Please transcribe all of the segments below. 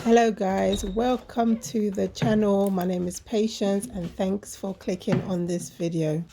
Hello guys, welcome to the channel. My name is Patience and thanks for clicking on this video.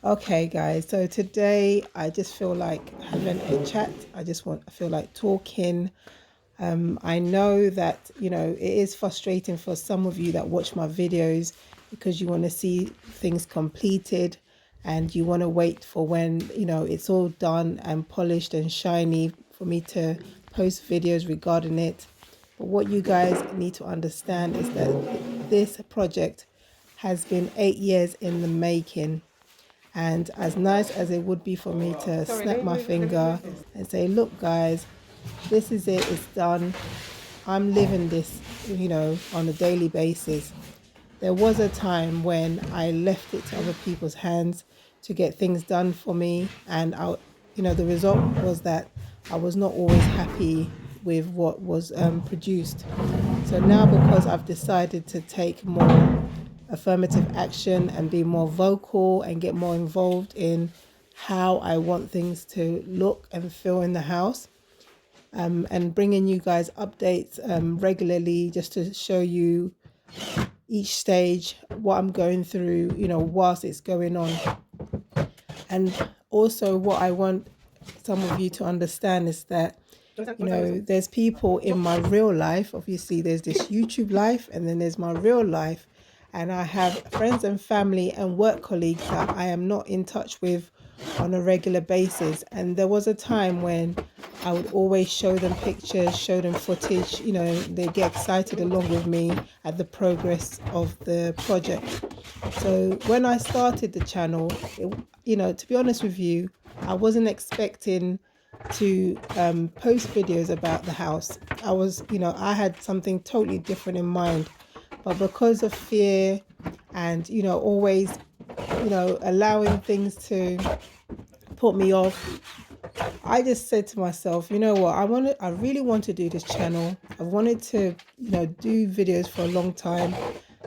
Okay guys, so today I just feel like having a chat. I feel like talking. I know that it is frustrating for some of you that watch my videos because you want to see things completed and you want to wait for when it's all done and polished and shiny for me to post videos regarding it. But what you guys need to understand is that this project has been 8 years in the making. And as nice as it would be for me to snap my finger and say, look guys, this is it, it's done. I'm living this, on a daily basis. There was a time when I left it to other people's hands to get things done for me. And the result was that I was not always happy with what was produced. So now, because I've decided to take more affirmative action and be more vocal and get more involved in how I want things to look and feel in the house, and bringing you guys updates regularly just to show you each stage, what I'm going through, whilst it's going on. And also what I want some of you to understand is that there's people in my real life. Obviously there's this YouTube life and then there's my real life, and I have friends and family and work colleagues that I am not in touch with on a regular basis. And there was a time when I would always show them pictures, show them footage, they get excited along with me at the progress of the project. So when I started the channel, to be honest with you, I wasn't expecting to post videos about the house. I had something totally different in mind, but because of fear and always allowing things to put me off, I just said to myself, you know what, I really want to do this channel. I've wanted to do videos for a long time,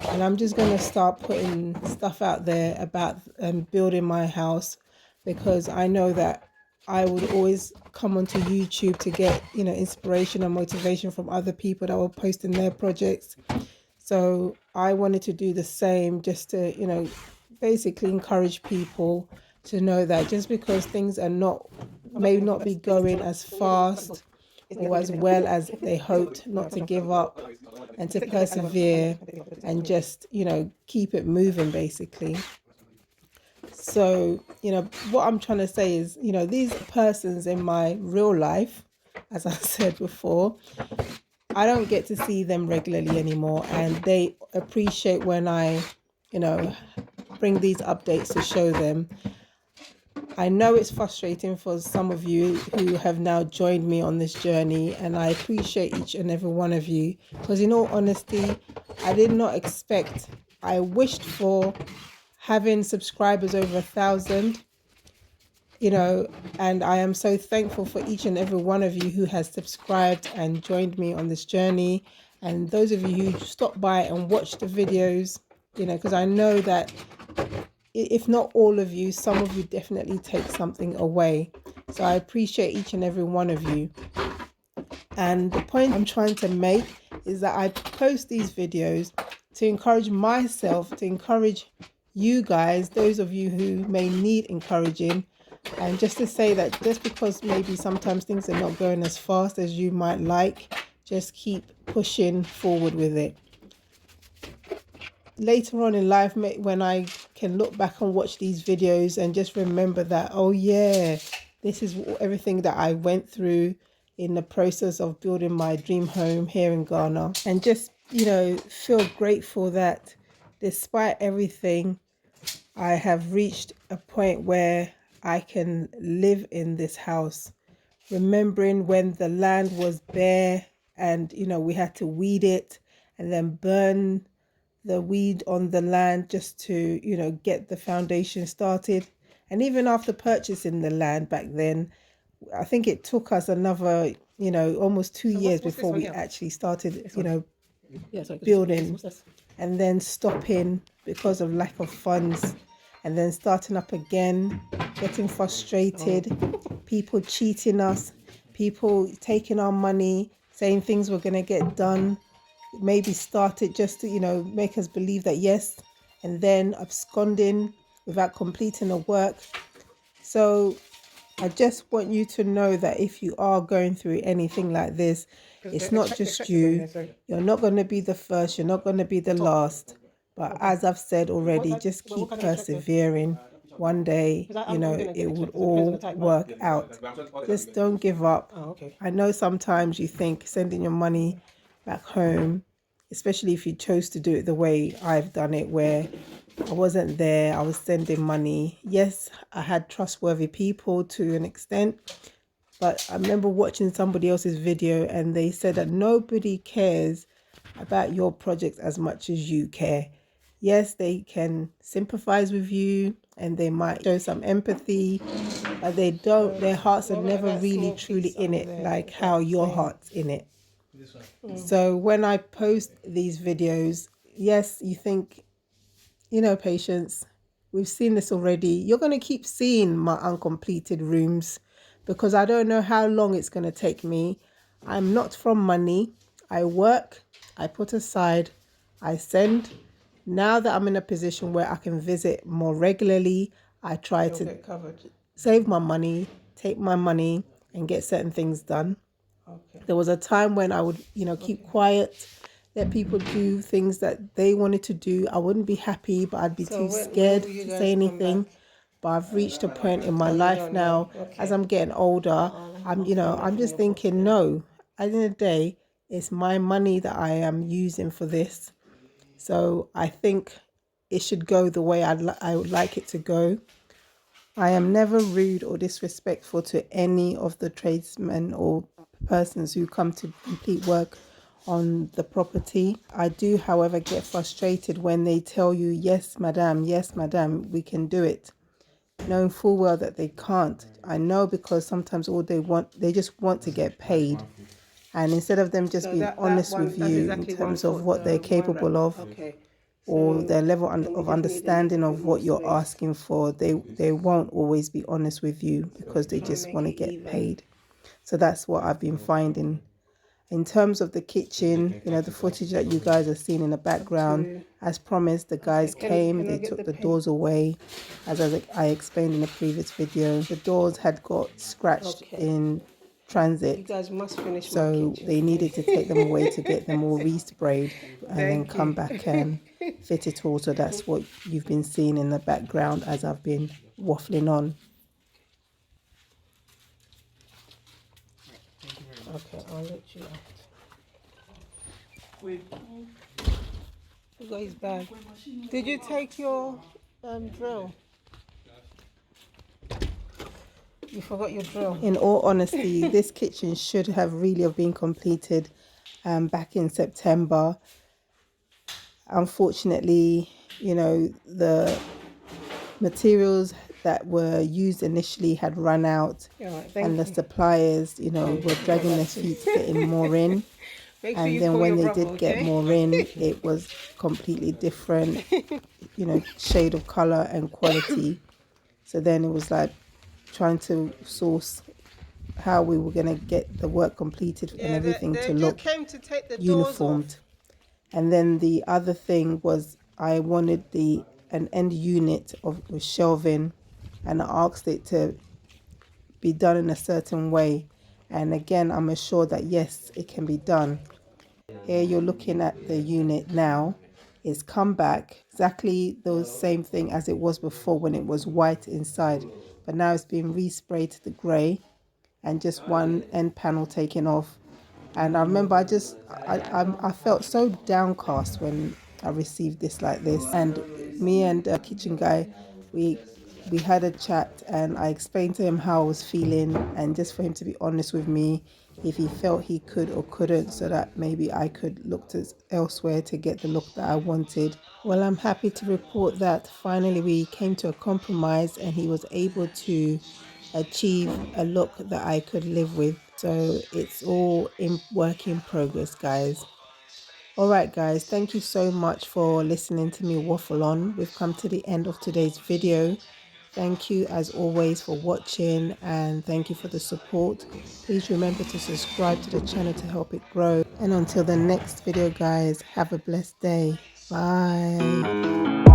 and I'm just going to start putting stuff out there about building my house, because I know that I would always come onto YouTube to get inspiration and motivation from other people that were posting their projects. So I wanted to do the same, just to basically encourage people to know that just because things may not be going as fast or as well as they hoped, not to give up and to persevere and just keep it moving basically. So what I'm trying to say is these persons in my real life, as I said before, I don't get to see them regularly anymore, and they appreciate when I bring these updates to show them. I know it's frustrating for some of you who have now joined me on this journey, and I appreciate each and every one of you, because in all honesty, I did not expect. I wished for having subscribers over 1,000, and I am so thankful for each and every one of you who has subscribed and joined me on this journey. And those of you who stop by and watch the videos, because I know that if not all of you, some of you definitely take something away. So I appreciate each and every one of you. And the point I'm trying to make is that I post these videos to encourage myself, to encourage you guys, those of you who may need encouraging, and just to say that just because maybe sometimes things are not going as fast as you might like, just keep pushing forward with it. Later on in life, when I can look back and watch these videos and just remember that, oh yeah, this is everything that I went through in the process of building my dream home here in Ghana, and just feel grateful that despite everything, I have reached a point where I can live in this house, remembering when the land was bare and we had to weed it and then burn the weed on the land just to get the foundation started. And even after purchasing the land back then, I think it took us another almost 2 years before we actually started building, and then stopping because of lack of funds, and then starting up again, getting frustrated, people cheating us, people taking our money, saying things were going to get done, maybe start it just to, make us believe that yes, and then absconding without completing the work. So I just want you to know that if you are going through anything like this, it's not just you. You're not going to be the first, you're not going to be the last. But as I've said already, just keep persevering. One day, it will all work out. Just don't give up. I know sometimes you think sending your money back home, especially if you chose to do it the way I've done it, where I wasn't there, I was sending money. Yes, I had trustworthy people to an extent, but I remember watching somebody else's video and they said that nobody cares about your project as much as you care. Yes, they can sympathize with you and they might show some empathy, but they don't, their hearts are never really truly in it like how your heart's in it. So when I post these videos, yes, you think, Patience, we've seen this already. You're going to keep seeing my uncompleted rooms because I don't know how long it's going to take me. I'm not from money. I work, I put aside, I send. Now that I'm in a position where I can visit more regularly, I try to save my money, take my money, and get certain things done. There was a time when I would, keep quiet, let people do things that they wanted to do. I wouldn't be happy, but I'd be too scared to say anything. But I've reached a point in my life now, as I'm getting older, I'm just thinking, no, at the end of the day, it's my money that I am using for this. So I think it should go the way I would like it to go. I am never rude or disrespectful to any of the tradesmen or persons who come to complete work on the property. I do, however, get frustrated when they tell you, yes, madam, we can do it, knowing full well that they can't. I know, because sometimes all they just want to get paid. And instead of them just being honest with you in terms of what they're capable of, or their level of understanding of what you're asking for, they won't always be honest with you because they just want to get paid. So that's what I've been finding. In terms of the kitchen, the footage that you guys are seeing in the background, as promised, the guys came, they took the doors away. As I explained in the previous video, the doors had got scratched in transit. You guys must finish, so they needed to take them away to get them all resprayed and then come back and fit it all. So that's what you've been seeing in the background as I've been waffling on. Okay, I'll let you out. Who got his bag? Did you take your drill? You forgot your drill. In all honesty, this kitchen should have really been completed back in September. Unfortunately, the materials that were used initially had run out, and the suppliers, were dragging their feet getting more in. And then when they did get more in, it was completely different, shade of color and quality. So then it was like trying to source how we were going to get the work completed and everything to look uniformed. And then the other thing was I wanted an end unit with shelving, and I asked it to be done in a certain way. And again, I'm assured that yes, it can be done. Here you're looking at the unit now. It's come back exactly the same thing as it was before when it was white inside, but now it's been resprayed to the grey and just one end panel taken off. And I remember I felt so downcast when I received this like this. And me and the kitchen guy, we had a chat, and I explained to him how I was feeling, and just for him to be honest with me if he felt he could or couldn't, so that maybe I could look to elsewhere to get the look that I wanted. Well, I'm happy to report that finally we came to a compromise and he was able to achieve a look that I could live with. So it's all in work in progress, guys. All right, guys, thank you so much for listening to me waffle on. We've come to the end of today's video. Thank you as always for watching, and thank you for the support. Please remember to subscribe to the channel to help it grow. And until the next video guys, have a blessed day. Bye.